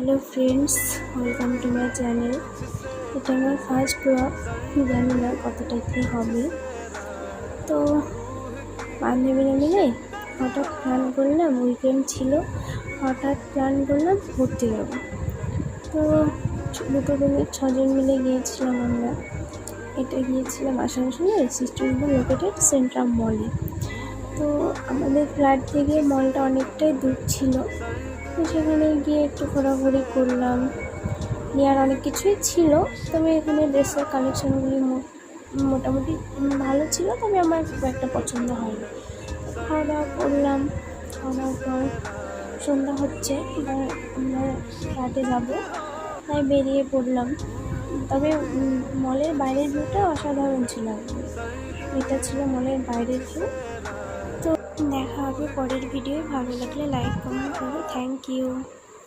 Hello friends, welcome to my channel. এটা আমার first blog, জানি না কতটা কি হবে। তো বান্ধবীরা মিলে হঠাৎ প্ল্যান করলাম, উইকেন্ড ছিল, হঠাৎ প্ল্যান করলাম ঘুরতে যাব। তো দুটো রুমের 6জন মিলে গিয়েছিলাম আমরা। এটা গিয়েছিলাম আসানসোলের সিস্টেমপুর লোকেটেড সেন্ট্রাম মলে। তো আমাদের ফ্ল্যাট থেকে মলটা অনেকটাই দূর ছিল, তো সেখানে গিয়ে একটু ঘোরাঘুরি করলাম। নেওয়ার অনেক কিছুই ছিল, তবে এখানে ড্রেসের কালেকশানগুলি মোটামুটি ভালো ছিল, তবে আমার খুব একটা পছন্দ হয়নি। খাওয়া দাওয়া করলাম, খাওয়া দাওয়ার পর সন্ধ্যা হচ্ছে, এবার আমরা ফ্ল্যাটে যাবো, তাই বেরিয়ে পড়লাম। তবে মলের বাইরের ভিউটা অসাধারণ ছিল। এটা ছিল মলের বাইরের ভিউ। তো দেখা হবে পরের ভিডিও। ভালো লাগলে লাইক কমেন্ট করো। Thank you.